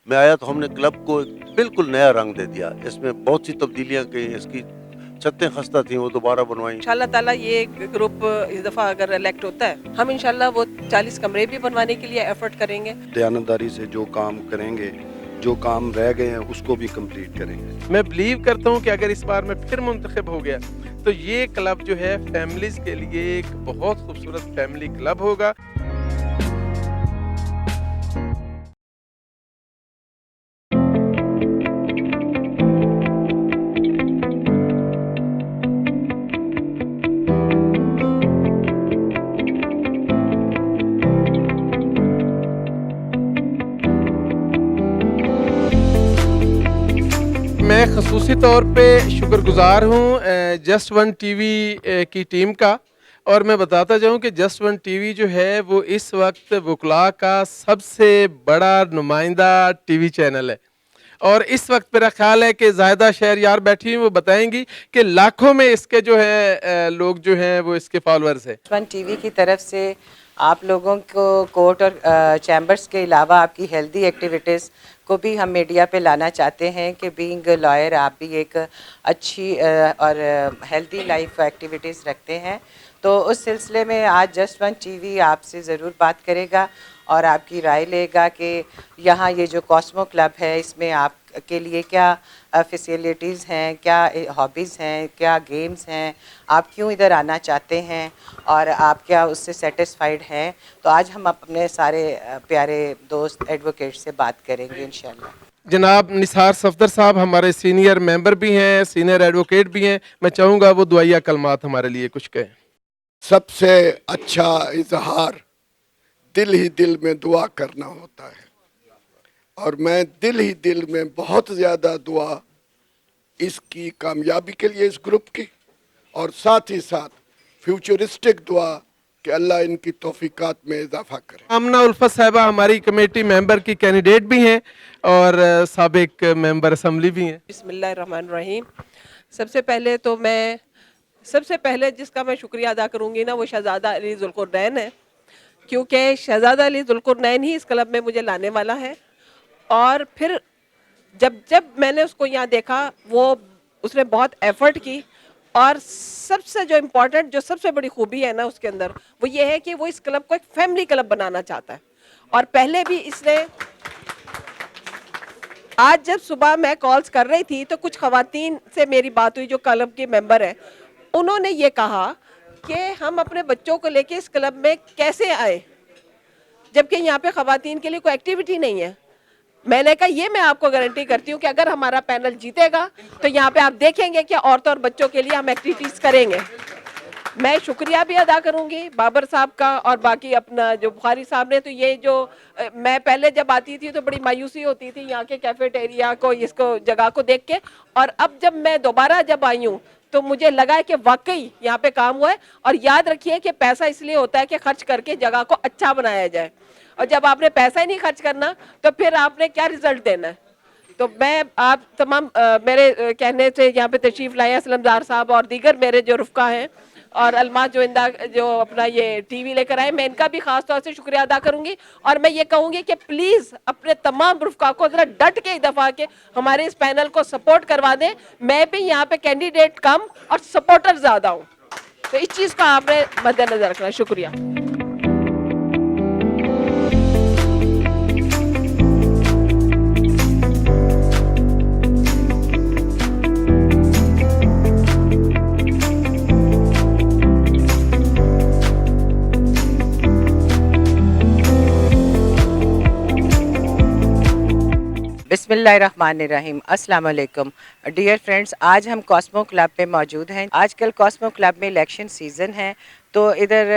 میں آیا تو ہم نے کلب کو بالکل نیا رنگ دے دیا. اس میں بہت سی تبدیلیاں کی. اس کی چھتیں خستہ تھیں وہ دوبارہ بنوائیں. انشاءاللہ تعالیٰ یہ گروپ اس دفعہ اگر الیکٹ ہوتا ہے ہم انشاءاللہ وہ 40 کمرے بھی بنوانے کے لیے ایفرٹ کریں گے. دیانتداری سے جو کام کریں گے, جو کام رہ گئے ہیں اس کو بھی کمپلیٹ کریں گے. میں بلیو کرتا ہوں کہ اگر اس بار میں پھر منتخب ہو گیا تو یہ کلب جو ہے فیملیز کے لیے ایک بہت خوبصورت فیملی کلب ہوگا. میں خصوصی طور پہ شکر گزار ہوں جسٹ ون ٹی وی کی ٹیم کا, اور میں بتاتا جاؤں کہ جسٹ ون ٹی وی جو ہے وہ اس وقت وکلاء کا سب سے بڑا نمائندہ ٹی وی چینل ہے. اور اس وقت میرا خیال ہے کہ زاہدہ شہریار بیٹھی ہیں, وہ بتائیں گی کہ لاکھوں میں اس کے جو ہے لوگ جو ہیں وہ اس کے فالورز ہیں. ون ٹی وی کی طرف سے آپ لوگوں کو کورٹ اور چیمبرز کے علاوہ آپ کی ہیلدی ایکٹیویٹیز کو بھی ہم میڈیا پہ لانا چاہتے ہیں کہ بینگ لائر آپ بھی ایک اچھی اور ہیلدی لائف ایکٹیویٹیز رکھتے ہیں. تو اس سلسلے میں آج جسٹ ون ٹی وی آپ سے ضرور بات کرے گا اور آپ کی رائے لے گا کہ یہاں یہ جو کاسمو کلب ہے اس میں آپ کے لیے کیا فیسیلیٹیز ہیں, کیا ہابیز ہیں, کیا گیمز ہیں, آپ کیوں ادھر آنا چاہتے ہیں اور آپ کیا اس سے سیٹسفائیڈ ہیں. تو آج ہم اپنے سارے پیارے دوست ایڈوکیٹ سے بات کریں گے انشاءاللہ. جناب نثار صفدر صاحب ہمارے سینئر ممبر بھی ہیں, سینئر ایڈوکیٹ بھی ہیں. میں چاہوں گا وہ دعائیہ کلمات ہمارے لیے کچھ کہیں. سب سے اچھا اظہار دل ہی دل میں دعا کرنا ہوتا ہے, اور میں دل ہی دل میں بہت زیادہ دعا اس کی کامیابی کے لیے اس گروپ کی, اور ساتھ ہی ساتھ فیوچرسٹک دعا کہ اللہ ان کی توفیقات میں اضافہ کرے. آمنہ الفت صاحبہ ہماری کمیٹی ممبر کی کینڈیڈیٹ بھی ہیں اور سابق ممبر اسمبلی بھی ہیں. بسم اللہ الرحمن الرحیم. سب سے پہلے جس کا میں شکریہ ادا کروں گی نا وہ شہزادہ علی ذوالقرنین ہے, کیونکہ شہزادہ علی ذوالقرنین ہی اس کلب میں مجھے لانے والا ہے. اور پھر جب میں نے اس کو یہاں دیکھا اس نے بہت ایفرٹ کی, اور سب سے جو امپورٹنٹ, جو سب سے بڑی خوبی ہے نا اس کے اندر وہ یہ ہے کہ وہ اس کلب کو ایک فیملی کلب بنانا چاہتا ہے. اور پہلے بھی اس نے, آج جب صبح میں کالز کر رہی تھی تو کچھ خواتین سے میری بات ہوئی جو کلب کے ممبر ہیں, انہوں نے یہ کہا کہ ہم اپنے بچوں کو لے کے اس کلب میں کیسے آئے جبکہ یہاں پہ خواتین کے لیے کوئی ایکٹیویٹی نہیں ہے. میں نے کہا یہ میں آپ کو گارنٹی کرتی ہوں کہ اگر ہمارا پینل جیتے گا تو یہاں پہ آپ دیکھیں گے کہ عورتوں اور بچوں کے لیے ہم ایکٹیویٹیز کریں گے. میں شکریہ بھی ادا کروں گی بابر صاحب کا اور باقی اپنا جو بخاری صاحب نے. تو یہ جو میں پہلے جب آتی تھی تو بڑی مایوسی ہوتی تھی یہاں کے کیفیٹیریا کو, اس کو جگہ کو دیکھ کے, اور اب جب میں دوبارہ جب آئی ہوں تو مجھے لگا ہے کہ واقعی یہاں پہ کام ہوا ہے. اور یاد رکھیے کہ پیسہ اس لیے ہوتا ہے کہ خرچ کر کے جگہ کو اچھا بنایا جائے, اور جب آپ نے پیسہ ہی نہیں خرچ کرنا تو پھر آپ نے کیا رزلٹ دینا ہے. تو میں آپ تمام میرے کہنے سے یہاں پہ تشریف لائے اسلم زار صاحب اور دیگر میرے جو رفقا ہیں اور الماس جو اپنا یہ ٹی وی لے کر آئے, میں ان کا بھی خاص طور سے شکریہ ادا کروں گی. اور میں یہ کہوں گی کہ پلیز اپنے تمام رفقا کو ذرا ڈٹ کے دفعہ کے ہمارے اس پینل کو سپورٹ کروا دیں. میں بھی یہاں پہ کینڈیڈیٹ کم اور سپورٹر زیادہ ہوں, تو اس چیز کا آپ نے مد نظر رکھنا. شکریہ. بسم اللہ الرحمن الرحیم. السلام علیکم ڈیئر فرینڈز. آج ہم کاسمو کلب پہ موجود ہیں. آج کل کاسمو کلب میں الیکشن سیزن ہے, تو ادھر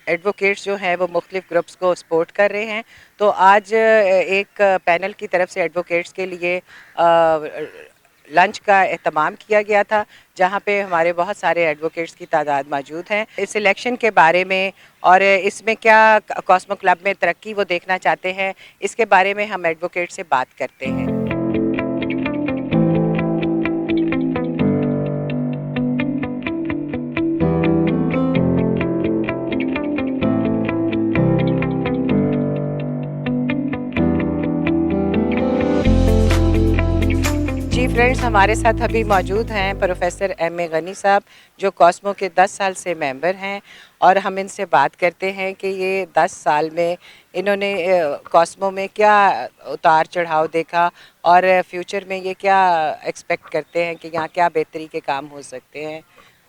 ایڈوکیٹس جو ہیں وہ مختلف گروپس کو سپورٹ کر رہے ہیں. تو آج ایک پینل کی طرف سے ایڈوکیٹس کے لیے لنچ کا اہتمام کیا گیا تھا, جہاں پہ ہمارے بہت سارے ایڈوکیٹس کی تعداد موجود ہیں. اس الیکشن کے بارے میں اور اس میں کیا کاسمو کلب میں ترقی وہ دیکھنا چاہتے ہیں, اس کے بارے میں ہم ایڈوکیٹ سے بات کرتے ہیں. फ्रेंड्स, हमारे साथ अभी मौजूद हैं प्रोफेसर M.A. गनी साहब, जो कॉस्मो के 10 साल से मेंबर हैं, और हम इनसे बात करते हैं कि ये 10 साल में इन्होंने कॉस्मो में क्या उतार चढ़ाव देखा और फ्यूचर में ये क्या एक्सपेक्ट करते हैं कि यहाँ क्या बेहतरी के काम हो सकते हैं।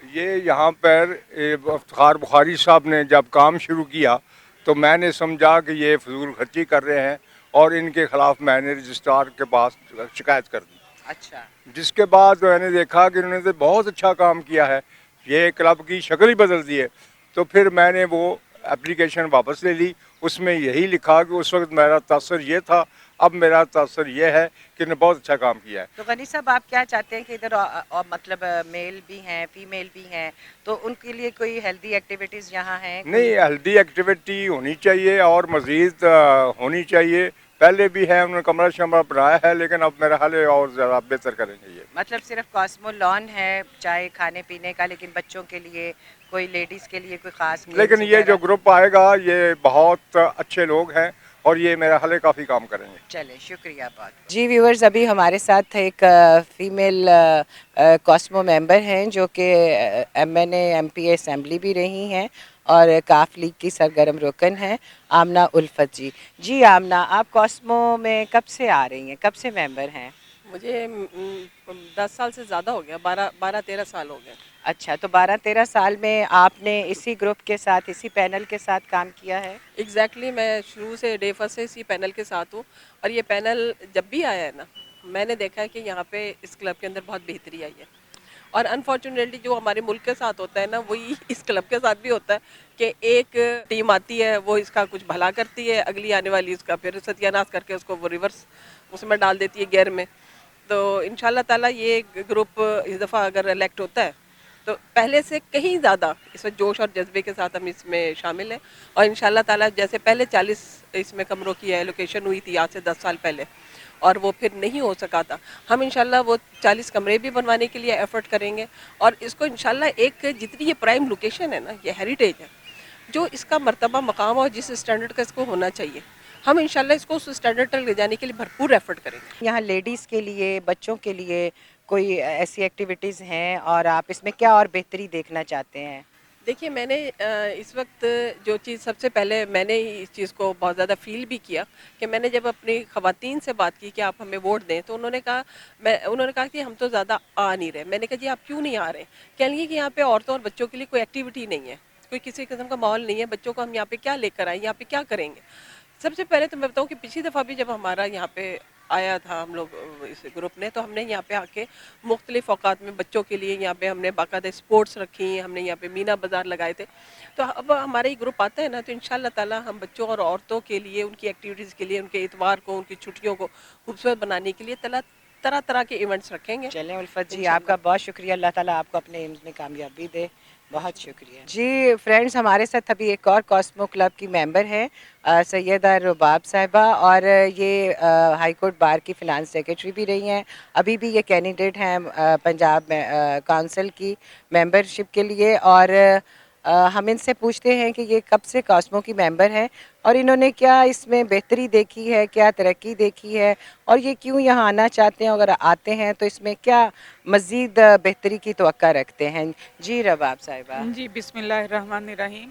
ये यहाँ पर इफ्तिखार बुखारी साहब ने जब काम शुरू किया तो मैंने समझा कि ये फजूल खर्ची कर रहे हैं और इनके ख़िलाफ़ मैंने रजिस्ट्रार के पास शिकायत कर दी। अच्छा, जिसके बाद मैंने देखा कि इन्होंने तो बहुत अच्छा काम किया है, ये क्लब की शक्ल ही बदल दी है। तो फिर मैंने वो एप्लीकेशन वापस ले ली, उसमें यही लिखा कि उस वक्त मेरा तासर ये था, अब मेरा तासर ये है कि इन्होंने बहुत अच्छा काम किया है। तो गनी साहब, आप क्या चाहते हैं कि इधर मतलब मेल भी हैं, फीमेल भी हैं, तो उनके लिए कोई हेल्दी एक्टिविटीज़ यहाँ हैं? नहीं, हेल्दी एक्टिविटी होनी चाहिए और मज़ीद होनी चाहिए। पहले भी है, उन्होंने कमरा शमरा बनाया है, लेकिन अब मेरा हाल है और ज़रा बेहतर करेंगे ये। मतलब सिर्फ कॉस्मो लॉन है चाहे खाने पीने का, लेकिन बच्चों के लिए कोई, लेडीज़ के लिए कोई ख़ास meals लेकिन ये जो वगैरह? ग्रुप आएगा ये बहुत अच्छे लोग हैं और ये मेरा हाल काफ़ी काम करेंगे। चलें, शुक्रिया बहुत। जी व्यूअर्स, अभी हमारे साथ एक फीमेल कॉस्मो मेंबर हैं जो कि MNA MP असेंबली भी रही हैं और काफ लीग की सरगर्म रुकन हैं, आमना उल्फत जी। जी आमना, आप कॉस्मो में कब से आ रही हैं, कब से मेंबर हैं? मुझे 10 साल से ज़्यादा हो गया, 12-13 साल हो गए। अच्छा, तो 12-13 साल में आपने इसी ग्रुप के साथ, इसी पैनल के साथ काम किया है? एग्जैक्टली मैं शुरू से डे फर्स्ट से इसी पैनल के साथ हूँ, और ये पैनल जब भी आया है ना, मैंने देखा है कि यहाँ पे इस क्लब के अंदर बहुत बेहतरी आई है। और अनफॉर्चुनेटली जो हमारे मुल्क के साथ होता है ना, वही इस क्लब के साथ भी होता है कि एक टीम आती है, वो इसका कुछ भला करती है, अगली आने वाली इसका फिर सत्यानाश करके उसको वो रिवर्स उसमें डाल देती है गियर में। तो इंशाल्लाह ताला ये ग्रुप इस दफ़ा अगर इलेक्ट होता है तो पहले से कहीं ज़्यादा इसमें जोश और जज्बे के साथ हम इसमें शामिल हैं, और इंशाल्लाह ताला जैसे पहले 40 इसमें कमरों की एलोकेशन हुई थी आज से 10 साल पहले, और वो फिर नहीं हो सका था, हम इंशाल्लाह वो 40 कमरे भी बनवाने के लिए एफर्ट करेंगे। और इसको इंशाल्लाह एक, जितनी ये प्राइम लोकेशन है ना, ये हेरिटेज है, जो इसका मर्तबा मकाम और जिस स्टैंडर्ड का इसको होना चाहिए, हम इंशाल्लाह इसको उस स्टैंडर्ड तक ले जाने के लिए भरपूर एफर्ट करेंगे। यहाँ लेडीज़ के लिए, बच्चों के लिए कोई ऐसी एक्टिविटीज़ हैं और आप इसमें क्या और बेहतरी देखना चाहते हैं? देखिए, मैंने इस वक्त जो चीज़ सबसे पहले मैंने इस चीज़ को बहुत ज़्यादा फील भी किया कि मैंने जब अपनी ख़वातीन से बात की कि आप हमें वोट दें, तो उन्होंने कहा कि हम तो ज़्यादा आ नहीं रहे। मैंने कहा जी आप क्यों नहीं आ रहे? कह लगी कि यहाँ पे औरतों और बच्चों के लिए कोई एक्टिविटी नहीं है, कोई किसी किस्म का माहौल नहीं है, बच्चों को हम यहाँ पे क्या लेकर आए, यहाँ पे क्या करेंगे। सबसे पहले तो मैं बताऊँ कि पिछली दफ़ा भी जब हमारा यहाँ पे आया था हम लोग इस ग्रुप ने, तो हमने यहाँ पे आके मुख्तलिफ औकात में बच्चों के लिए यहाँ पे हमने बाकायदा स्पोर्ट्स रखी, हमने यहाँ पे मीना बाज़ार लगाए थे। तो अब हमारा ये ग्रुप आता है ना, तो इंशाल्लाह ताला हम बच्चों और औरतों के लिए, उनकी एक्टिविटीज़ के लिए, उनके इतवार को, उनकी छुट्टियों को खूबसूरत बनाने के लिए तरह तरह के इवेंट्स रखेंगे। चलें उल्फत जी, आपका बहुत शुक्रिया, अल्लाह ताला आपको अपने एम्स में कामयाबी दे, बहुत शुक्रिया। जी फ्रेंड्स, हमारे साथ अभी एक और कॉस्मो क्लब की मेंबर है सैयदा रुबाब साहिबा, और ये हाई कोर्ट बार की फ़िनांस सेक्रेटरी भी रही हैं, अभी भी ये कैंडिडेट हैं पंजाब काउंसिल की मेंबरशिप के लिए। और हम इनसे पूछते हैं कि ये कब से कॉस्मो की मेंबर हैं और इन्होंने क्या इसमें बेहतरी देखी है, क्या तरक्की देखी है, और ये क्यों यहाँ आना चाहते हैं, अगर आते हैं तो इसमें क्या मज़ीद बेहतरी की तवक्का रखते हैं। जी रबाब साहिबा। जी बिस्मिल्लाहिर्रहमानिर्रहीम।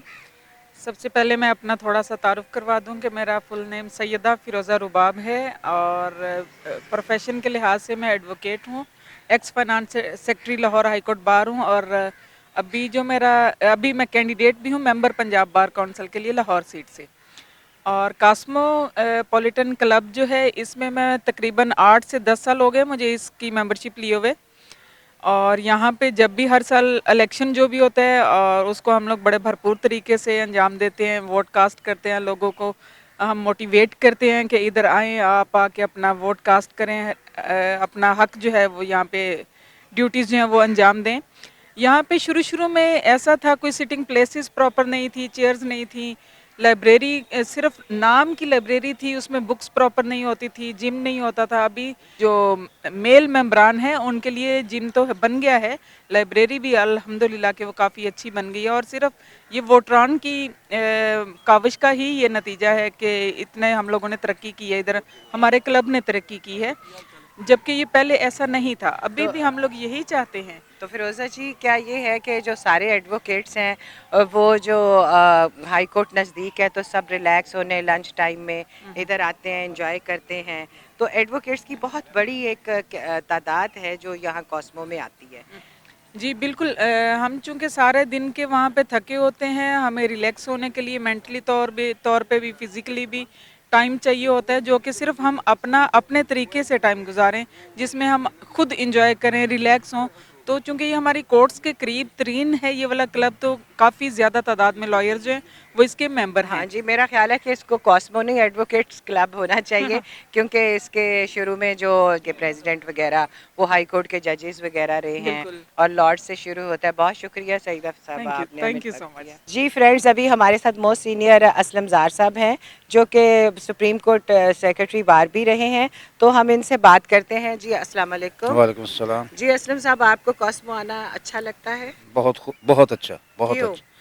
सबसे पहले मैं अपना थोड़ा सा तारुफ करवा दूं कि मेरा फुल नेम सैयदा फ़िरोज़ा रुबाब है और प्रोफेशन के लिहाज से मैं एडवोकेट हूं, ex finance secretary Lahore high court bar हूं, और अभी मैं कैंडिडेट भी हूं मेंबर पंजाब बार काउंसिल के लिए लाहौर सीट से। और कास्मो पॉलिटन क्लब जो है, इसमें मैं तकरीबन 8 से 10 साल हो गए मुझे इसकी मेंबरशिप लिए हुए, और यहाँ पे जब भी हर साल इलेक्शन जो भी होता है और उसको हम लोग बड़े भरपूर तरीके से अंजाम देते हैं, वोट कास्ट करते हैं, लोगों को हम मोटिवेट करते हैं कि इधर आएँ, आप आके अपना वोट कास्ट करें, अपना हक जो है वो यहाँ पे ड्यूटीज़ जो हैं वो अंजाम दें। यहाँ पे शुरू में ऐसा था, कोई सिटिंग प्लेसेस प्रॉपर नहीं थी, चेयर्स नहीं थी, लाइब्रेरी सिर्फ नाम की लाइब्रेरी थी, उसमें बुक्स प्रॉपर नहीं होती थी, जिम नहीं होता था। अभी जो मेल मेंबरान हैं उनके लिए जिम तो बन गया है, लाइब्रेरी भी अल्हम्दुलिल्लाह कि वो काफ़ी अच्छी बन गई है, और सिर्फ ये वोटरान की काविश का ही ये नतीजा है कि इतने हम लोगों ने तरक्की की है, इधर हमारे क्लब ने तरक्की की है। जबकि ये पहले ऐसा नहीं था। अभी भी हम लोग यही चाहते हैं। तो फिरोज़ा जी, क्या ये है कि जो सारे एडवोकेट्स हैं वो जो हाई कोर्ट नज़दीक है तो सब रिलैक्स होने लंच टाइम में इधर आते हैं, एंजॉय करते हैं, तो एडवोकेट्स की बहुत बड़ी एक तादाद है जो यहाँ कॉस्मो में आती है। जी बिल्कुल, हम चूंकि सारे दिन के वहाँ पे थके होते हैं, हमें रिलैक्स होने के लिए मेंटली तौर पे भी फिजिकली भी टाइम चाहिए होता है, जो कि सिर्फ हम अपने तरीके से टाइम गुजारें, जिसमें हम खुद इंजॉय करें, रिलैक्स हों। तो चूंकि ये हमारी कोर्ट्स के करीब तरीन है ये वाला क्लब, तो काफ़ी ज़्यादा तादाद में लॉयर जो हैं वो इसके मेंबर हैं। हाँ जी, मेरा ख्याल है कि इसको कॉस्मोनी एडवोकेट्स क्लब होना चाहिए, क्योंकि इसके शुरू में जो के प्रेसिडेंट वगैरह वो हाई कोर्ट के जजेस वगैरह रहे हैं बिल्कुल। और लॉर्ड से शुरू होता है। बहुत शुक्रिया सईदा साहब, आपने हमें थैंक यू सो वक्त मच। दिया। जी फ्रेंड्स, अभी हमारे साथ मोस्ट सीनियर असलम ज़ार साहब हैं जो कि सुप्रीम कोर्ट सेक्रेटरी बार भी रहे हैं, तो हम इनसे बात करते हैं। जी अस्सलाम वालेकुम। वालेकुम अस्सलाम। जी असलम साहब, आपको कॉस्मो आना अच्छा लगता है? बहुत अच्छा, बहुत क्यों? अच्छा।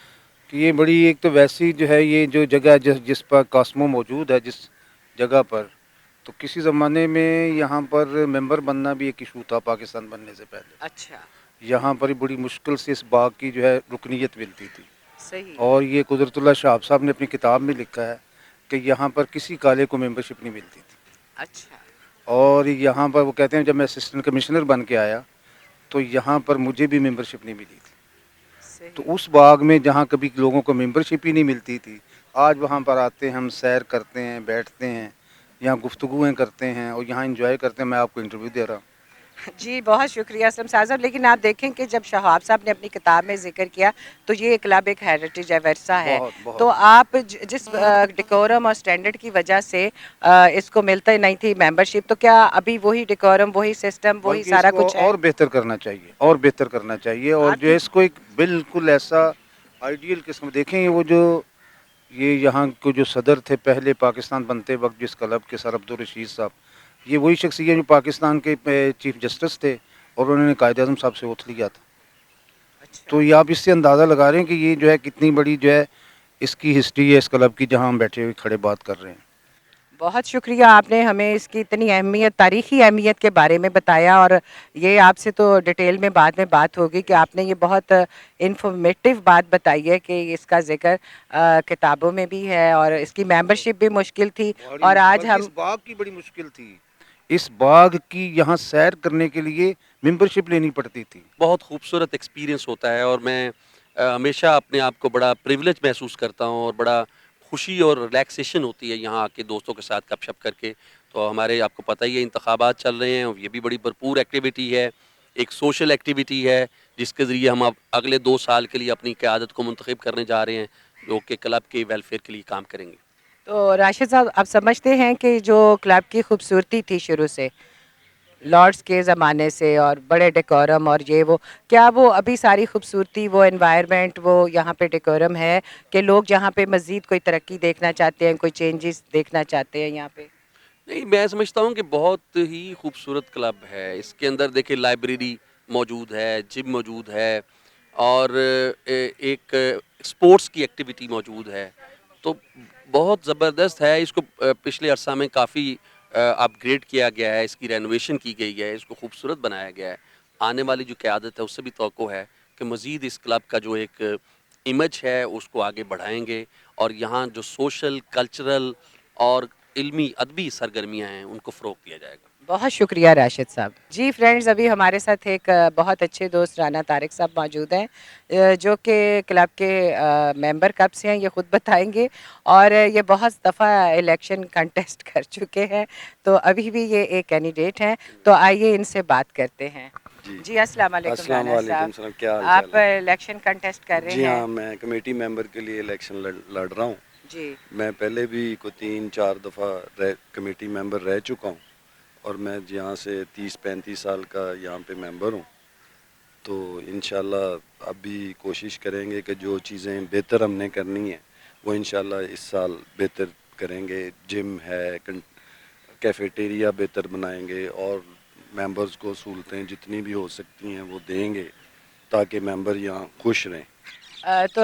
कि ये बड़ी एक तो वैसी जो है ये जो जगह जिस पर कॉस्मो मौजूद है, जिस जगह पर, तो किसी ज़माने में यहाँ पर मेंबर बनना भी एक इशू था पाकिस्तान बनने से पहले। अच्छा, यहाँ पर बड़ी मुश्किल से इस बाग की जो है रुकनीत मिलती थी, सही। और ये कुदरतुल्लाह शाह साहब ने अपनी किताब में लिखा है कि यहाँ पर किसी काले को मेंबरशिप नहीं मिलती थी। अच्छा, और यहाँ पर वो कहते हैं जब मैं असिस्टेंट कमिश्नर बन के आया तो यहाँ पर मुझे भी मेंबरशिप नहीं मिली थी। सही। तो उस बाग में जहाँ कभी लोगों को मेंबरशिप ही नहीं मिलती थी, आज वहाँ पर आते हैं, हम सैर करते हैं, बैठते हैं, यहाँ गुफ्तगुएँ करते हैं और यहाँ एंजॉय करते हैं। मैं आपको इंटरव्यू दे रहा हूँ। जी बहुत शुक्रिया असलम साहब। लेकिन आप देखें कि जब शहाब साहब ने अपनी किताब में जिक्र किया तो ये क्लब एक हेरिटेज है, वर्सा है। बहुत। तो आप जिस डेकोरम और स्टैंडर्ड की वजह से इसको मिलता नहीं थी मेंबरशिप, तो क्या अभी वही डेकोरम, वही सिस्टम, वही बल्कि सारा इसको कुछ है? और बेहतर करना चाहिए, और बेहतर करना चाहिए, और जो है इसको एक बिल्कुल ऐसा आइडियल किस्म देखें। ये यहाँ को जो सदर थे पहले पाकिस्तान बनते वक्त जिस क्लब के, सर अब्दुल रशीद साहब, ये वही शख्सियत जो पाकिस्तान के चीफ जस्टिस थे और उन्होंने कायद आज़म साहब से ओथ लिया था। अच्छा। तो ये आप इससे अंदाज़ा लगा रहे हैं कि ये जो है कितनी बड़ी जो है इसकी हिस्ट्री है इस क्लब की, जहाँ हम बैठे हुए खड़े बात कर रहे हैं। बहुत शुक्रिया, आपने हमें इसकी इतनी अहमियत, तारीख़ी अहमियत के बारे में बताया, और ये आपसे तो डिटेल में बाद में बात होगी कि आपने ये बहुत इंफॉर्मेटिव बात बताई है कि इसका जिक्र किताबों में भी है और इसकी मेंबरशिप भी मुश्किल थी, और आज हम इस बाग की बड़ी मुश्किल थी। इस बाग की यहाँ सैर करने के लिए मेंबरशिप लेनी पड़ती थी। बहुत खूबसूरत एक्सपीरियंस होता है, और मैं हमेशा अपने आप को बड़ा प्रिविलेज महसूस करता हूँ, और बड़ा खुशी और रिलैक्सेशन होती है यहाँ आके दोस्तों के साथ गपशप करके। तो हमारे, आपको पता ही है, इंतखाबात चल रहे हैं और ये भी बड़ी भरपूर एक्टिविटी है, एक सोशल एक्टिविटी है जिसके ज़रिए हम अब अगले 2 साल के लिए अपनी क़यादत को मुंतखब करने जा रहे हैं, जो कि क्लब के वेलफेयर के लिए काम करेंगे। तो राशिद साहब, आप समझते हैं कि जो क्लब की खूबसूरती थी शुरू से लॉर्ड्स के ज़माने से, और बड़े डेकोरम और ये वो, क्या वो अभी सारी खूबसूरती, वो एनवायरनमेंट, वो यहाँ पे डेकोरम है कि लोग यहाँ पे मज़ीद कोई तरक्की देखना चाहते हैं, कोई चेंजेस देखना चाहते हैं यहाँ पे? नहीं, मैं समझता हूँ कि बहुत ही खूबसूरत क्लब है। इसके अंदर देखिए लाइब्रेरी मौजूद है, जिम मौजूद है, और एक स्पोर्ट्स की एक्टिविटी मौजूद है। तो बहुत ज़बरदस्त है। इसको पिछले अरसा में काफ़ी अपग्रेड किया गया है, इसकी रेनोवेशन की गई है, इसको खूबसूरत बनाया गया है। आने वाली जो क़यादत है उससे भी तवक्को है कि मज़ीद इस क्लब का जो एक इमेज है उसको आगे बढ़ाएंगे, और यहाँ जो सोशल, कल्चरल और इल्मी अदबी सरगर्मियाँ हैं उनको फ़रोग़ दिया जाएगा। बहुत शुक्रिया राशिद साहब। जी फ्रेंड्स, अभी हमारे साथ एक बहुत अच्छे दोस्त राना तारिक साहब मौजूद हैं, जो कि क्लब के मेंबर कब से हैं ये ख़ुद बताएंगे, और ये बहुत दफ़ा इलेक्शन कंटेस्ट कर चुके हैं, तो अभी भी ये एक कैंडिडेट हैं। तो आइए इनसे बात करते हैं। जी अस्सलाम वालेकुम अस्सलाम राना वालेकुम साहब, सलाम, क्या हाल आप चाल है? इलेक्शन कंटेस्ट कर रहे जी हाँ, हैं? मैं कमेटी मेंबर के लिए इलेक्शन लड़ रहा हूँ। जी। मैं पहले भी कोई 3-4 दफ़ा कमेटी मेंबर रह चुका हूँ, और मैं यहाँ से 30-35 साल का यहाँ पे मेंबर हूँ। तो इंशाल्लाह अभी कोशिश करेंगे कि जो चीज़ें बेहतर हमने करनी है वो इंशाल्लाह इस साल बेहतर करेंगे। जिम है, कैफेटेरिया बेहतर बनाएंगे, और मेंबर्स को सहूलतें जितनी भी हो सकती हैं वो देंगे ताकि मेंबर यहाँ खुश रहें। तो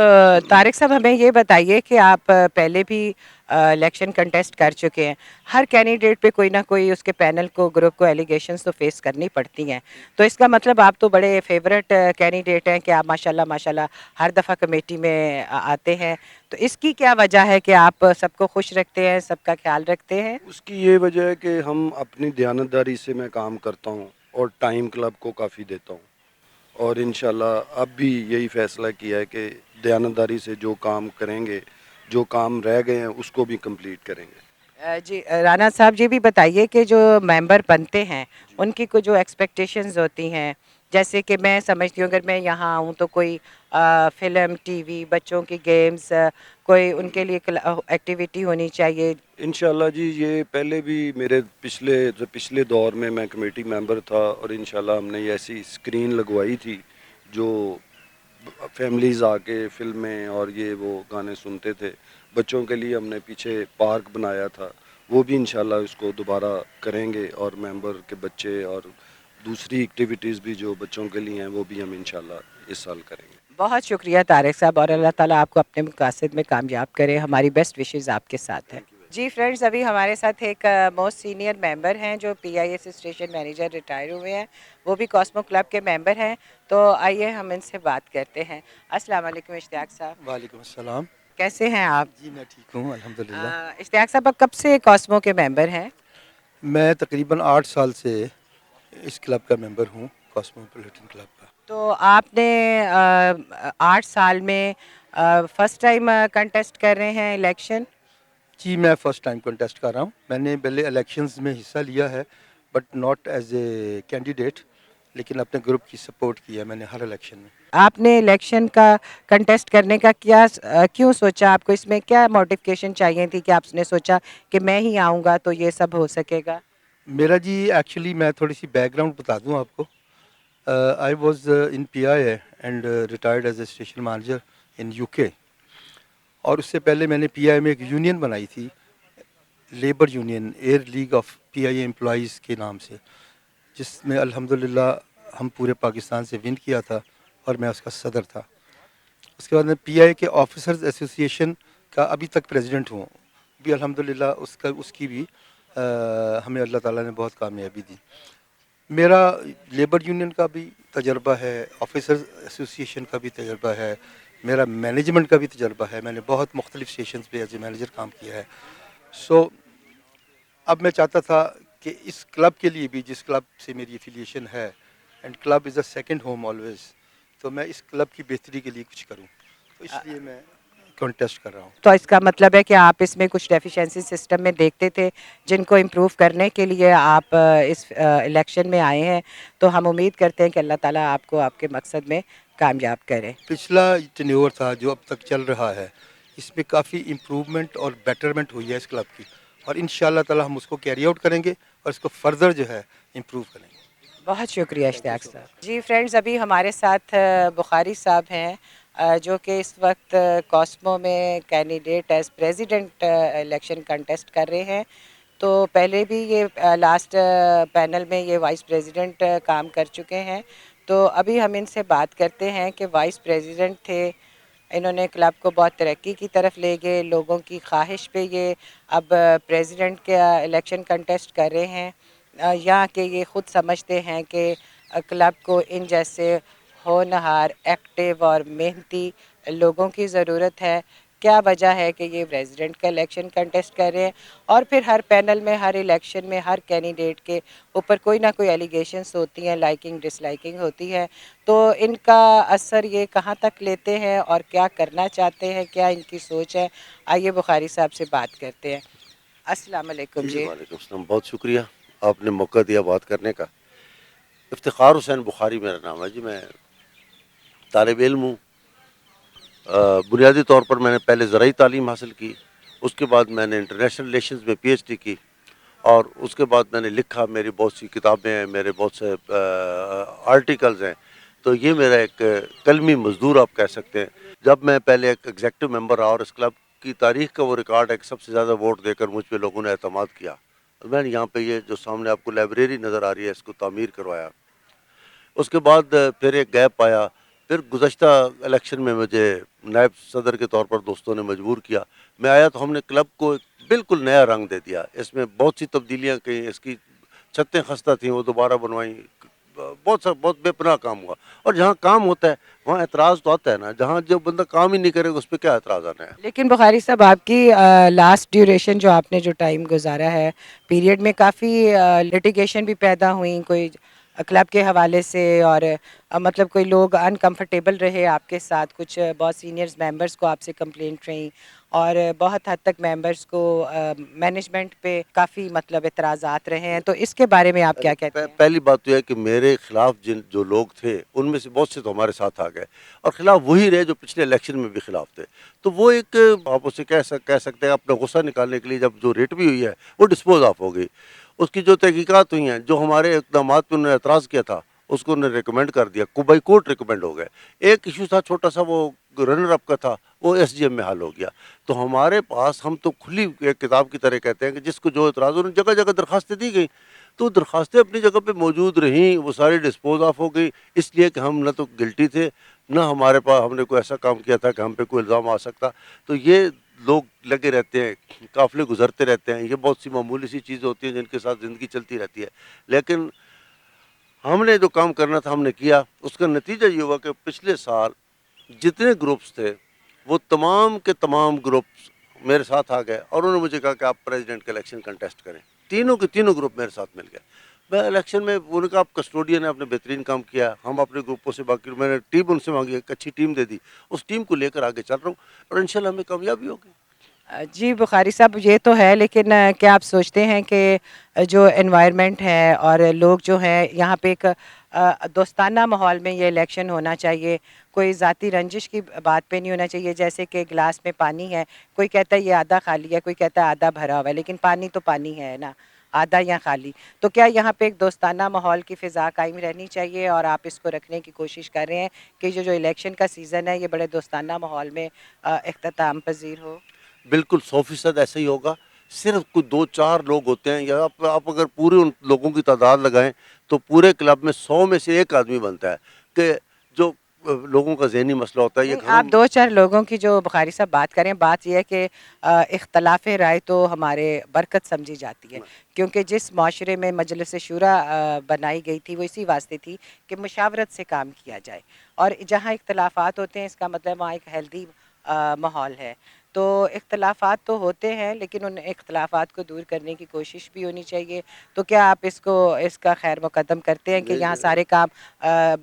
तारिक साहब हमें ये बताइए कि आप पहले भी इलेक्शन कंटेस्ट कर चुके हैं। हर कैंडिडेट पे कोई ना कोई उसके पैनल को ग्रुप को एलिगेशंस तो फेस करनी पड़ती हैं, तो इसका मतलब आप तो बड़े फेवरेट कैंडिडेट हैं कि आप माशाल्लाह माशाल्लाह हर दफ़ा कमेटी में आते हैं। तो इसकी क्या वजह है कि आप सबको खुश रखते हैं, सबका ख्याल रखते हैं? उसकी ये वजह है कि हम अपनी दयानतदारी से मैं काम करता हूँ और टाइम क्लब को काफ़ी देता हूँ, और इंशाल्लाह अब भी यही फ़ैसला किया है कि दयानतदारी से जो काम करेंगे, जो काम रह गए हैं उसको भी कंप्लीट करेंगे। जी राना साहब ये भी बताइए कि जो मेंबर बनते हैं उनकी कुछ जो एक्सपेक्टेशंस होती हैं, जैसे कि मैं समझती हूँ अगर मैं यहाँ आऊँ तो कोई फिल्म, टीवी, बच्चों की गेम्स, कोई उनके लिए एक्टिविटी होनी चाहिए। इंशाल्लाह जी, ये पहले भी मेरे पिछले दौर में मैं कमेटी मेंबर था, और इंशाल्लाह हमने ये ऐसी स्क्रीन लगवाई थी जो फैमिलीज़ आके फिल्में और ये वो गाने सुनते थे। बच्चों के लिए हमने पीछे पार्क बनाया था, वो भी इंशाल्लाह इसको दोबारा करेंगे, और मेंबर के बच्चे और दूसरी एक्टिविटीज़ भी जो बच्चों के लिए हैं वो भी हम इंशाल्लाह इस साल करेंगे। बहुत शुक्रिया तारिक साहब, और अल्लाह ताला आपको अपने मकासद में कामयाब करे। हमारी बेस्ट विशेज़ आपके साथ हैं। जी फ्रेंड्स, अभी हमारे साथ एक मोस्ट सीनियर मेंबर हैं जो PIS स्टेशन मैनेजर रिटायर हुए हैं, वो भी कॉस्मो क्लब के मेंबर हैं। तो आइए हम इनसे बात करते हैं। अस्सलाम वालेकुम इश्तियाक साहब, वालेकुम अस्सलाम। कैसे हैं आप? जी मैं ठीक हूँ अल्हम्दुलिल्लाह। इश्तियाक साहब, आप कब से कॉस्मो के मेंबर हैं? मैं तकरीबन 8 साल से इस क्लब का मेंबर हूँ, कॉस्मोपॉलिटन क्लब का। तो आपने 8 साल में फर्स्ट टाइम कंटेस्ट कर रहे हैं इलेक्शन? जी मैं फ़र्स्ट टाइम कंटेस्ट कर रहा हूँ। मैंने पहले इलेक्शंस में हिस्सा लिया है but not as a candidate, लेकिन अपने ग्रुप की सपोर्ट की है मैंने हर इलेक्शन में। आपने इलेक्शन का कंटेस्ट करने का क्यों सोचा? आपको इसमें क्या मोटिवेशन चाहिए थी कि आपने सोचा कि मैं ही आऊँगा तो ये सब हो सकेगा? मेरा जी एक्चुअली मैं थोड़ी सी बैकग्राउंड बता दूँ आपको। I was in PIA and retired as a station manager in UK, और उससे पहले मैंने PIA में एक यूनियन बनाई थी, labour union, air league of PIA employees के नाम से, जिसमें अल्हम्दुलिल्लाह हम पूरे पाकिस्तान से विन किया था और मैं उसका सदर था। उसके बाद मैं PIA के ऑफिसर्स एसोसिएशन का अभी तक प्रेसिडेंट हूँ, भी अल्हम्दुलिल्लाह उसकी भी हमें अल्लाह ताला ने बहुत कामयाबी दी। मेरा लेबर यूनियन का भी तजर्बा है, ऑफिसर्स एसोसिएशन का भी तजर्बा है, मेरा मैनेजमेंट का भी तजर्बा है। मैंने बहुत मुख्तलिफ स्टेशंस पे एज ए मैनेजर काम किया है। सो अब मैं चाहता था कि इस क्लब के लिए भी, जिस क्लब से मेरी एफिलिएशन है, and club is a second home always, तो मैं इस क्लब की बेहतरी के लिए कुछ करूं, तो इसलिए मैं कॉन्टेस्ट कर रहा हूं। तो इसका मतलब है कि आप इसमें कुछ डेफिशिएंसी सिस्टम में देखते थे जिनको इम्प्रूव करने के लिए आप इस इलेक्शन में आए हैं। तो हम उम्मीद करते हैं कि अल्लाह ताला आपको आपके मकसद में कामयाब करे। पिछला टेन्योर था जो अब तक चल रहा है, इसमें काफ़ी इम्प्रूवमेंट और बेटरमेंट हुई है इस क्लब की, और इंशाल्लाह ताला हम उसको कैरी आउट करेंगे और इसको फर्दर जो है इम्प्रूव करेंगे। बहुत शुक्रिया इश्तियाक साहब। जी फ्रेंड्स, अभी हमारे साथ बुखारी साहब हैं जो कि इस वक्त कॉस्मो में candidate as president election contest कर रहे हैं। तो पहले भी ये लास्ट पैनल में ये वाइस प्रेसिडेंट काम कर चुके हैं। तो अभी हम इनसे बात करते हैं कि वाइस प्रेसिडेंट थे, इन्होंने क्लब को बहुत तरक्की की तरफ ले गए, लोगों की ख्वाहिश पे ये अब प्रेसिडेंट का इलेक्शन कंटेस्ट कर रहे हैं, या कि ये ख़ुद समझते हैं कि क्लब को इन जैसे होनहार, एक्टिव और मेहनती लोगों की ज़रूरत है। क्या वजह है कि ये प्रेसिडेंट का इलेक्शन कंटेस्ट कर रहे हैं, और फिर हर पैनल में, हर इलेक्शन में, हर कैंडिडेट के ऊपर कोई ना कोई एलिगेशंस होती हैं, लाइकिंग डिसलाइकिंग होती है। तो इनका असर ये कहाँ तक लेते हैं और क्या करना चाहते हैं, क्या इनकी सोच है? आइए बुखारी साहब से बात करते हैं। अस्सलाम वालेकुम जी। वालेकुम सलाम, बहुत शुक्रिया आपने मौका दिया बात करने का। इफ्तिखार हुसैन बुखारी मेरा नाम है जी। मैं तालिब इल्म हूँ। बुनियादी तौर पर मैंने पहले ज़राई तालीम हासिल की, उसके बाद मैंने इंटरनेशनल रिलेशंस में PhD की, और उसके बाद मैंने लिखा, मेरी बहुत सी किताबें हैं, मेरे बहुत से आर्टिकल्स हैं। तो ये मेरा एक कलमी मजदूर आप कह सकते हैं। जब मैं पहले एक एग्जेक्टिव मेंबर रहा, और इस क्लब की तारीख का वो रिकॉर्ड है कि सबसे ज़्यादा वोट देकर मुझ पर लोगों ने एतमाद किया। मैंने यहाँ पे ये जो सामने आपको लाइब्रेरी नज़र आ रही है, इसको तामीर करवाया। उसके बाद फिर एक गैप आया, پھر گزشتہ الیکشن میں مجھے نائب صدر کے طور پر دوستوں نے مجبور کیا. میں آیا تو ہم نے کلب کو ایک بالکل نیا رنگ دے دیا. اس میں بہت سی تبدیلیاں کی. اس کی چھتیں خستہ تھیں وہ دوبارہ بنوائیں. بہت بے پناہ کام ہوا. اور جہاں کام ہوتا ہے وہاں اعتراض تو آتا ہے نا. جہاں جو بندہ کام ہی نہیں کرے گا اس پہ کیا اعتراض آنا ہے. لیکن بخاری صاحب آپ کی لاسٹ ڈیوریشن جو آپ نے جو ٹائم گزارا ہے پیریڈ میں کافی لٹیگیشن بھی پیدا ہوئیں کوئی کلب کے حوالے سے اور مطلب کوئی لوگ انکمفرٹیبل رہے آپ کے ساتھ کچھ بہت سینئرز ممبرز کو آپ سے کمپلینٹ رہیں اور بہت حد تک ممبرز کو مینجمنٹ پہ کافی مطلب اعتراضات رہے ہیں تو اس کے بارے میں آپ کیا کہتے ہیں؟ پہلی بات تو یہ ہے کہ میرے خلاف جو لوگ تھے ان میں سے بہت سے تو ہمارے ساتھ آ گئے اور خلاف وہی رہے جو پچھلے الیکشن میں بھی خلاف تھے. تو وہ ایک آپ اسے کہہ سکتے ہیں اپنا غصہ نکالنے کے لیے جب جو ریٹ بھی ہوئی ہے وہ ڈسپوز آف ہو گئی. اس کی جو تحقیقات ہوئی ہیں جو ہمارے اقدامات پہ انہوں نے اعتراض کیا تھا اس کو انہوں نے ریکمینڈ کر دیا. بائی کورٹ ریکمینڈ ہو گئے. ایک ایشو تھا چھوٹا سا وہ رنر اپ کا تھا وہ ایس ڈی ایم میں حل ہو گیا. تو ہمارے پاس ہم تو کھلی ایک کتاب کی طرح کہتے ہیں کہ جس کو جو اعتراض انہوں نے جگہ جگہ درخواستیں دی گئی تو درخواستیں اپنی جگہ پہ موجود رہیں. وہ ساری ڈسپوز آف ہو گئی اس لیے کہ ہم نہ تو گلٹی تھے نہ ہمارے پاس ہم نے کوئی ایسا کام کیا تھا کہ ہم پہ کوئی الزام آ سکتا. تو یہ لوگ لگے رہتے ہیں قافلے گزرتے رہتے ہیں. یہ بہت سی معمولی سی چیزیں ہوتی ہیں جن کے ساتھ زندگی چلتی رہتی ہے. لیکن ہم نے جو کام کرنا تھا ہم نے کیا. اس کا نتیجہ یہ ہوا کہ پچھلے سال جتنے گروپس تھے وہ تمام کے تمام گروپس میرے ساتھ آ گئے اور انہوں نے مجھے کہا کہ آپ پریزیڈنٹ کا الیکشن کنٹیسٹ کریں. تینوں کے تینوں گروپ میرے ساتھ مل گئے. میں الیکشن میں انہوں نے کہا آپ کسٹوڈین نے آپ نے بہترین کام کیا. ہم اپنے گروپوں سے باقی میں نے ٹیم ان سے مانگی ایک اچھی ٹیم دے دی. اس ٹیم کو لے کر آگے چل رہا ہوں اور انشاءاللہ ہمیں کامیابی ہوگی. جی بخاری صاحب یہ تو ہے لیکن کیا آپ سوچتے ہیں کہ جو انوائرمنٹ ہے اور لوگ جو ہیں یہاں پہ ایک دوستانہ ماحول میں یہ الیکشن ہونا چاہیے کوئی ذاتی رنجش کی بات پہ نہیں ہونا چاہیے جیسے کہ گلاس میں پانی ہے کوئی کہتا ہے یہ آدھا خالی ہے کوئی کہتا ہے آدھا بھرا ہوا ہے لیکن پانی تو پانی ہے نا آدھا یا خالی تو کیا یہاں پہ ایک دوستانہ ماحول کی فضا قائم رہنی چاہیے اور آپ اس کو رکھنے کی کوشش کر رہے ہیں کہ جو الیکشن کا سیزن ہے یہ بڑے دوستانہ ماحول میں اختتام پذیر ہو؟ بالکل 100% ایسا ہی ہوگا. صرف کوئی 2-4 لوگ ہوتے ہیں یا آپ اگر پورے ان لوگوں کی تعداد لگائیں تو پورے کلب میں 100 میں سے ایک آدمی بنتا ہے کہ جو لوگوں کا ذہنی مسئلہ ہوتا ہے. یہ آپ 2-4 لوگوں کی جو بخاری صاحب بات کریں بات یہ ہے کہ اختلاف رائے تو ہمارے برکت سمجھی جاتی ہے کیونکہ جس معاشرے میں مجلس شورا بنائی گئی تھی وہ اسی واسطے تھی کہ مشاورت سے کام کیا جائے اور جہاں اختلافات ہوتے ہیں اس کا مطلب وہاں ایک ہیلدی ماحول ہے. تو اختلافات تو ہوتے ہیں لیکن ان اختلافات کو دور کرنے کی کوشش بھی ہونی چاہیے. تو کیا آپ اس کا خیر مقدم کرتے ہیں کہ یہاں سارے کام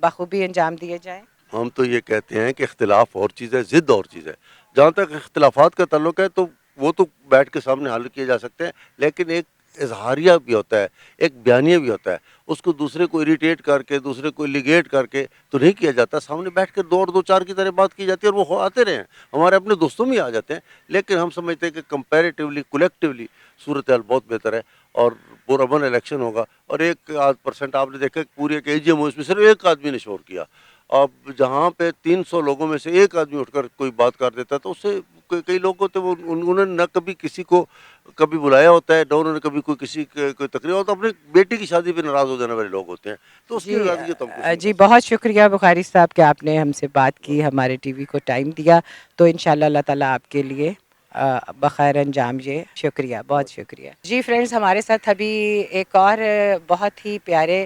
بخوبی انجام دیے جائیں؟ ہم تو یہ کہتے ہیں کہ اختلاف اور چیز ہے ضد اور چیز ہے. جہاں تک اختلافات کا تعلق ہے تو وہ تو بیٹھ کے سامنے حل کیے جا سکتے ہیں لیکن ایک اظہاریہ بھی ہوتا ہے ایک بیانیہ بھی ہوتا ہے. اس کو دوسرے کو اریٹیٹ کر کے دوسرے کو لیگیٹ کر کے تو نہیں کیا جاتا. سامنے بیٹھ کر 2 اور 2-4 کی طرح بات کی جاتی ہے اور وہ آتے رہے ہیں ہمارے اپنے دوستوں میں آ جاتے ہیں. لیکن ہم سمجھتے ہیں کہ کمپیریٹیولی کولیکٹیولی صورتحال بہت بہتر ہے اور پرامن الیکشن ہوگا. اور 1% آپ نے دیکھا پوری ایک اے جی ایم اس میں صرف ایک آدمی نے شور کیا. اب جہاں پہ 300 لوگوں میں سے ایک آدمی اٹھ کر کوئی بات کر دیتا ہے تو اس سے کئی لوگ ہوتے وہ انہوں نے نہ کبھی کسی کو کبھی بلایا ہوتا ہے نہ انہوں نے کبھی کسی کوئی تقریر ہوتا ہے. اپنے بیٹی کی شادی پہ ناراض ہو جانے والے لوگ ہوتے ہیں تو اس کی ناراضگی تو ہم جی بہت شکریہ بخاری صاحب کہ آپ نے ہم سے بات کی ہمارے ٹی وی کو ٹائم دیا. تو انشاءاللہ اللہ تعالیٰ آپ کے لیے بخیر انجام یہ شکریہ بہت شکریہ. جی فرینڈز ہمارے ساتھ ابھی ایک اور بہت ہی پیارے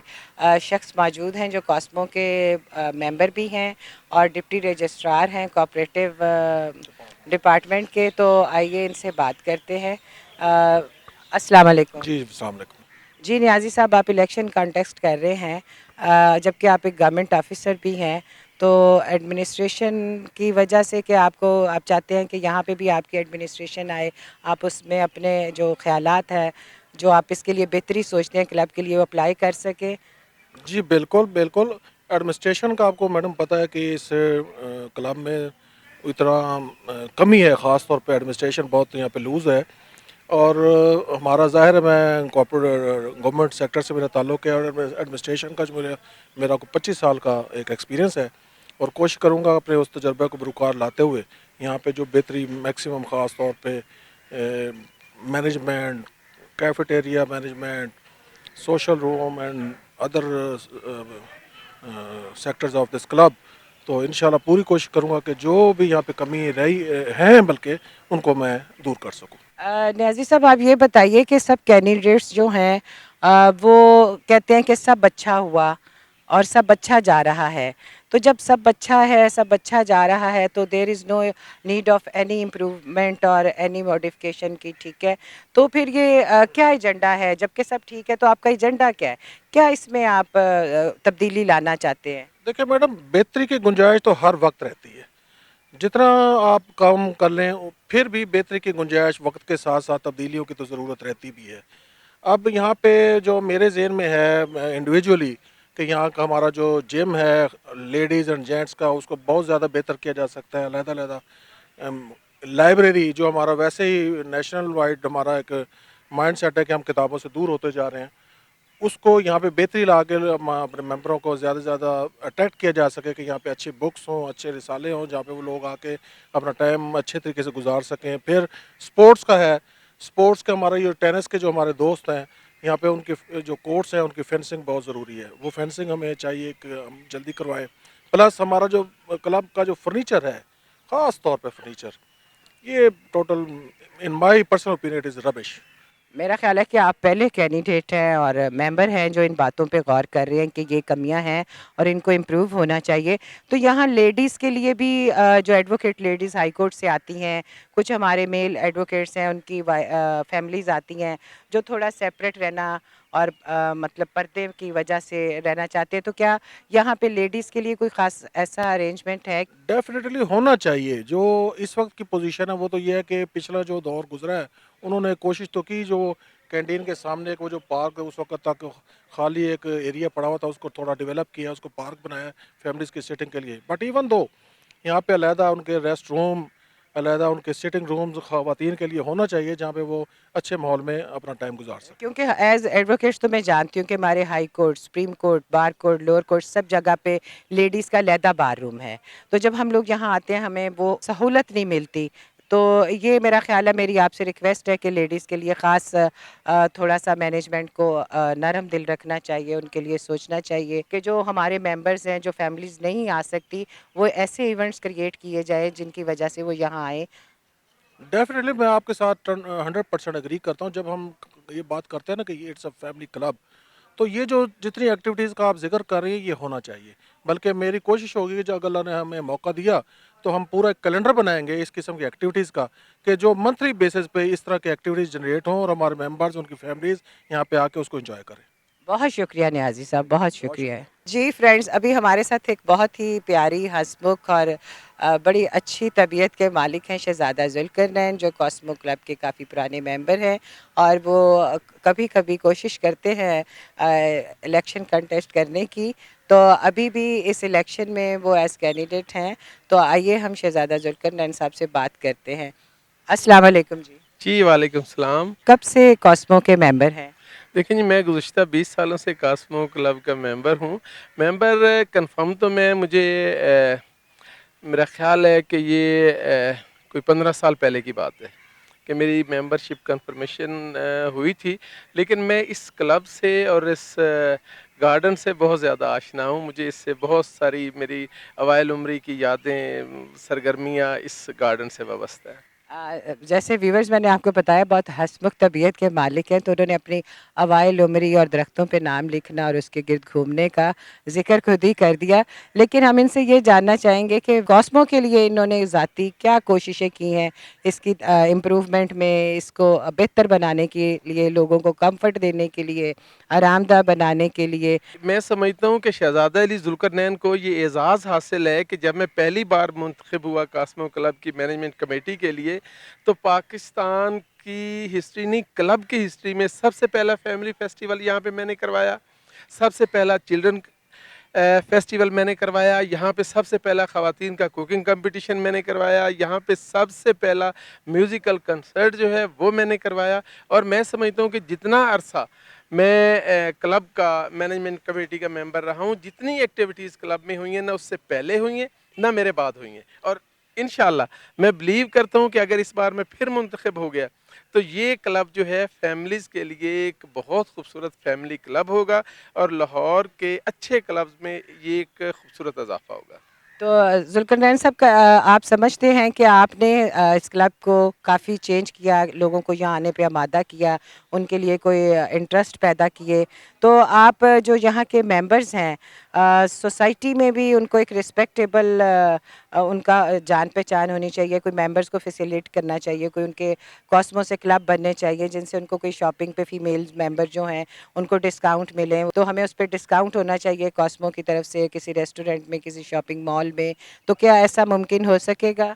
شخص موجود ہیں جو کاسمو کے ممبر بھی ہیں اور ڈپٹی رجسٹرار ہیں کوآپریٹیو ڈپارٹمنٹ کے. تو آئیے ان سے بات کرتے ہیں. السلام علیکم. جی السلام علیکم. جی نیازی صاحب آپ الیکشن کانٹیسٹ کر رہے ہیں جبکہ آپ ایک گورنمنٹ آفیسر بھی ہیں تو ایڈمنسٹریشن کی وجہ سے کہ آپ چاہتے ہیں کہ یہاں پہ بھی آپ کی ایڈمنسٹریشن آئے آپ اس میں اپنے جو خیالات ہیں جو آپ اس کے لیے بہتری سوچتے ہیں کلب کے لیے وہ اپلائی کر سکیں. جی بالکل بالکل. ایڈمنسٹریشن کا آپ کو میڈم پتہ ہے کہ اس کلب میں اتنا کمی ہے خاص طور پہ ایڈمنسٹریشن بہت یہاں پہ لوز ہے اور ہمارا ظاہر ہے میں گورنمنٹ سیکٹر سے میرا تعلق ہے اور ایڈمنسٹریشن کا جو میرا کو 25 سال کا ایک ایکسپیرینس ہے اور کوشش کروں گا اپنے اس تجربے کو بروکار لاتے ہوئے یہاں پہ جو بہتری میکسیمم خاص طور پہ management cafeteria management social room and other sectors of this club तो इंशाल्लाह पूरी कोशिश करूँगा कि जो भी यहाँ पे कमी रही हैं बल्कि उनको मैं दूर कर सकूँ। न्याजी साहब, आप ये बताइए कि सब कैंडिडेट्स जो हैं वो कहते हैं कि सब अच्छा हुआ और सब अच्छा जा रहा है, तो जब सब अच्छा है, सब अच्छा जा रहा है, तो there is no need of any improvement और एनी मॉडिफिकेशन की, ठीक है? तो फिर ये क्या एजेंडा है? जबकि सब ठीक है तो आपका एजेंडा क्या है? क्या इसमें आप तब्दीली लाना चाहते हैं? देखिए मैडम, बेहतरी की गुंजाइश तो हर वक्त रहती है। जितना आप काम कर लें फिर भी बेहतरी की गुंजाइश वक्त के साथ साथ तब्दीलियों की तो ज़रूरत रहती भी है। अब यहाँ पे जो मेरे ज़हन में है इंडिविजुअली कि यहाँ का हमारा जो जिम है लेडीज़ एंड जेंट्स का, उसको बहुत ज़्यादा बेहतर किया जा सकता है। अलग-अलग लाइब्रेरी जो हमारा वैसे ही नेशनल वाइड हमारा एक माइंड सेट है कि हम किताबों से दूर होते जा रहे हैं, उसको यहाँ पे बेहतरी ला के अपने मेंबरों को ज़्यादा से ज़्यादा अट्रैक्ट किया जा सके कि यहाँ पे अच्छी बुक्स हों, अच्छे रिसाले हों, जहाँ पे वो लोग आके अपना टाइम अच्छे तरीके से गुजार सकें। फिर स्पोर्ट्स का है, स्पोर्ट्स का हमारा ये टेनिस के जो हमारे दोस्त हैं यहाँ पे, उनके जो कोर्ट्स हैं उनकी फेंसिंग बहुत ज़रूरी है। वो फेंसिंग हमें चाहिए कि हम जल्दी करवाएं। प्लस हमारा जो क्लब का जो फर्नीचर है, ख़ास तौर पे फर्नीचर, ये total in my personal opinion it is rubbish. मेरा ख्याल है कि आप पहले कैंडिडेट हैं और मेंबर हैं जो इन बातों पे गौर कर रहे हैं कि ये कमियां हैं और इनको इम्प्रूव होना चाहिए। तो यहाँ लेडीज़ के लिए भी जो एडवोकेट लेडीज़ हाई कोर्ट से आती हैं, कुछ हमारे मेल एडवोकेट्स हैं, उनकी फैमिलीज़ आती हैं जो थोड़ा सेपरेट रहना और मतलब पर्दे की वजह से रहना चाहते हैं, तो क्या यहाँ पे लेडीज़ के लिए कोई ख़ास ऐसा अरेंजमेंट है? डेफिनेटली होना चाहिए। जो इस वक्त की पोजीशन है वो तो ये है कि पिछला जो दौर गुजरा है उन्होंने कोशिश तो की, जो कैंटीन के सामने एक वो जो पार्क है उस वक्त तक खाली एक एरिया पड़ा हुआ था, उसको थोड़ा डेवलप किया, उसको पार्क बनाया फैमिलीज़ की सिटिंग के लिए। बट इवन दो यहाँ पे अलहदा उनके रेस्ट रूम, अलहदा उनके सिटिंग रूम्स ख़वातीन के लिए होना चाहिए जहाँ पे वो अच्छे माहौल में अपना टाइम गुजार सकें। क्योंकि एज एडवोकेट्स तो मैं जानती हूँ कि हमारे हाई कोर्ट, सुप्रीम कोर्ट, बार कोर्ट, लोअर कोर्ट सब जगह पे लेडीज़ का अलहदा बार रूम है। तो जब हम लोग यहाँ आते हैं हमें वो सहूलत नहीं मिलती। तो ये मेरा ख्याल है, मेरी आपसे रिक्वेस्ट है कि लेडीज़ के लिए ख़ास थोड़ा सा मैनेजमेंट को नरम दिल रखना चाहिए, उनके लिए सोचना चाहिए कि जो हमारे मेंबर्स हैं, जो फैमिलीज़ नहीं आ सकती, वो ऐसे इवेंट्स क्रिएट किए जाए जिनकी वजह से वो यहाँ आएँ। डेफिनेटली मैं आपके साथ 100% एग्री करता हूँ। जब हम ये बात करते हैं ना कि ये इट्स अ फैमिली क्लब, तो ये जो जितनी एक्टिविटीज़ का आप जिक्र कर रही हैं ये होना चाहिए। बल्कि मेरी कोशिश होगी कि जो अगर अल्लाह ने हमें मौका दिया तो हम पूरा एक कैलेंडर बनाएंगे इस किस्म की एक्टिविटीज़ का, कि जो मंथली बेसिस पे इस तरह की एक्टिविटीज़ जनरेट हों और हमारे मेंबर्स, उनकी फैमिलीज़ यहाँ पे आके उसको एंजॉय करें। बहुत शुक्रिया न्याजी साहब, बहुत शुक्रिया। जी फ्रेंड्स, अभी हमारे साथ एक बहुत ही प्यारी, हंसमुख और बड़ी अच्छी तबीयत के मालिक हैं शहज़ादा ज़ुल्करनैन, जो कॉस्मो क्लब के काफ़ी पुराने मेंबर हैं और वो कभी कभी कोशिश करते हैं इलेक्शन कंटेस्ट करने की। तो अभी भी इस इलेक्शन में वो एज कैंडिडेट हैं। तो आइए हम शहज़ादा ज़ुल्करनैन साहब से बात करते हैं। अस्सलाम वालेकुम जी। जी वालेकुम सलाम। कब से कॉस्मो के मेंबर हैं? देखिए जी, मैं गुज़िश्ता 20 सालों से कास्मो क्लब का मेंबर हूँ। मेंबर कंफर्म तो मुझे मेरा ख़्याल है कि ये कोई 15 साल पहले की बात है कि मेरी मेंबरशिप कंफर्मेशन हुई थी। लेकिन मैं इस क्लब से और इस गार्डन से बहुत ज़्यादा आशना हूँ। मुझे इससे बहुत सारी मेरी अवाइल उम्री की यादें, सरगर्मियाँ इस गार्डन से वाबस्ता है। जैसे व्यूवर्स, मैंने आपको बताया बहुत हंसमुख तबीयत के मालिक हैं, तो उन्होंने अपनी अवाइल उमरी और दरख्तों पे नाम लिखना और उसके गिर्द घूमने का जिक्र खुद ही कर दिया। लेकिन हम इनसे ये जानना चाहेंगे कि कॉस्मो के लिए इन्होंने ज़ाती क्या कोशिशें की हैं इसकी इम्प्रूवमेंट में, इसको बेहतर बनाने के लिए, लोगों को कम्फर्ट देने के लिए, आरामदा बनाने के लिए। मैं समझता हूँ कि शहज़ादा अली ज़ुल्करनैन को ये एज़ाज़ हासिल है कि जब मैं पहली बार मुंतखब हुआ कास्मो क्लब की मैनेजमेंट कमेटी के लिए, तो पाकिस्तान की हिस्ट्री नहीं, क्लब की हिस्ट्री में सबसे पहला फैमिली फेस्टिवल यहाँ पे मैंने करवाया, सबसे पहला चिल्ड्रन फेस्टिवल मैंने करवाया, यहाँ पे सबसे पहला ख़वातीन का कुकिंग कंपटीशन मैंने करवाया, यहाँ पे सबसे पहला म्यूज़िकल कंसर्ट जो है वो मैंने करवाया। और मैं समझता हूँ कि जितना अरसा मैं क्लब का मैनेजमेंट कमेटी का मेंबर रहा हूँ, जितनी एक्टिविटीज़ क्लब में हुई हैं ना उससे पहले हुई हैं ना मेरे बाद हुई हैं। और इंशाल्लाह मैं बिलीव करता हूँ कि अगर इस बार मैं फिर मुंतखब हो गया तो ये क्लब जो है फैमिलीज़ के लिए एक बहुत खूबसूरत फैमिली क्लब होगा और लाहौर के अच्छे क्लब्स में ये एक खूबसूरत इजाफा होगा। تو ذوالقرنین صاحب کا آپ سمجھتے ہیں کہ آپ نے اس کلب کو کافی چینج کیا، لوگوں کو یہاں آنے پہ آمادہ کیا، ان کے لیے کوئی انٹرسٹ پیدا کیے، تو آپ جو یہاں کے ممبرز ہیں سوسائٹی میں بھی ان کو ایک رسپیکٹیبل ان کا جان پہچان ہونی چاہیے، کوئی ممبرز کو فیسیلیٹ کرنا چاہیے، کوئی ان کے کاسمو سے کلب بننے چاہیے جن سے ان کو کوئی شاپنگ پہ فیمیل ممبر جو ہیں ان کو ڈسکاؤنٹ ملیں، تو ہمیں اس پہ ڈسکاؤنٹ ہونا چاہیے کاسمو کی طرف سے کسی ریسٹورنٹ میں، کسی شاپنگ مال میں، تو کیا ایسا ممکن ہو سکے گا؟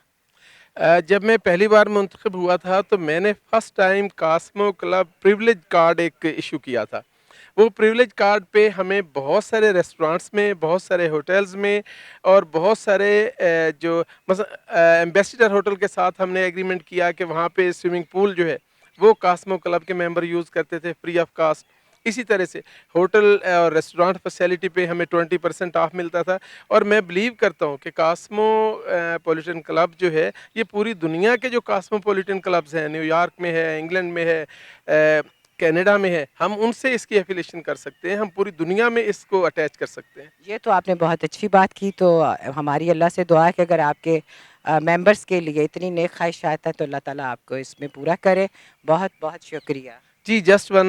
جب میں پہلی بار منتخب ہوا تھا تو میں نے first time Cosmo Club privilege card ایک ایشو کیا تھا. وہ پریولیج کارڈ پہ ہمیں بہت سارے ریسٹورانٹس میں، بہت سارے ہوٹلز میں اور بہت سارے جو مثلا ایمبیسیڈر ہوٹل کے ساتھ ہم نے ایگریمنٹ کیا کہ وہاں پہ سوئمنگ پول جو ہے وہ کاسمو کلب کے ممبر یوز کرتے تھے فری آف کاسٹ. اسی طرح سے ہوٹل اور ریسٹورانٹ فیسیلٹی پہ ہمیں 20% آف ملتا تھا. اور میں بلیو کرتا ہوں کہ کاسمو پولیٹن کلب جو ہے یہ پوری دنیا کے جو کاسمو پولیٹن کلبز ہیں، نیو یارک میں ہے، انگلینڈ میں ہے، کینیڈا میں ہے، ہم ان سے اس کی ایفیلیشن کر سکتے ہیں، ہم پوری دنیا میں اس کو اٹیچ کر سکتے ہیں. یہ تو آپ نے بہت اچھی بات کی. تو ہماری اللہ سے دعا ہے کہ اگر آپ کے ممبرس کے لیے اتنی نیک خواہشات ہیں تو اللہ تعالیٰ آپ کو اس میں پورا کرے. بہت بہت شکریہ. جی جسٹ ون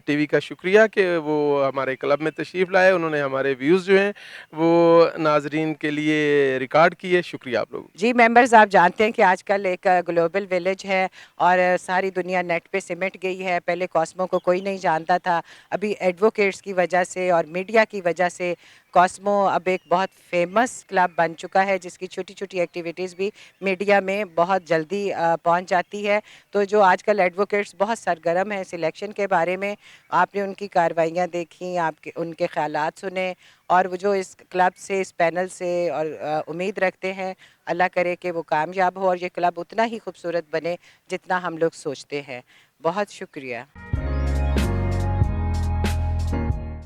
ٹی وی کا شکریہ کہ وہ ہمارے کلب میں تشریف لائے، انہوں نے ہمارے ویوز جو ہیں وہ ناظرین کے لیے ریکارڈ کیے. شکریہ آپ لوگوں. جی ممبرز، آپ جانتے ہیں کہ آج کل ایک گلوبل ویلیج ہے اور ساری دنیا نیٹ پہ سمٹ گئی ہے. پہلے کاسمو کو کوئی نہیں جانتا تھا، ابھی ایڈوکیٹس کی وجہ سے اور میڈیا کی وجہ سے کاسمو اب ایک بہت فیمس کلب بن چکا ہے جس کی چھوٹی چھوٹی ایکٹیویٹیز بھی میڈیا میں بہت جلدی پہنچ جاتی ہے. تو جو آج کل ایڈوکیٹس بہت سرگرم ہیں سلیکشن کے بارے میں، آپ نے ان کی کارروائیاں دیکھیں، آپ کے ان کے خیالات سنے، اور وہ جو اس کلب سے، اس پینل سے اور امید رکھتے ہیں اللہ کرے کہ وہ کامیاب ہو اور یہ کلب اتنا ہی خوبصورت بنے جتنا ہم لوگ سوچتے ہیں. بہت شکریہ.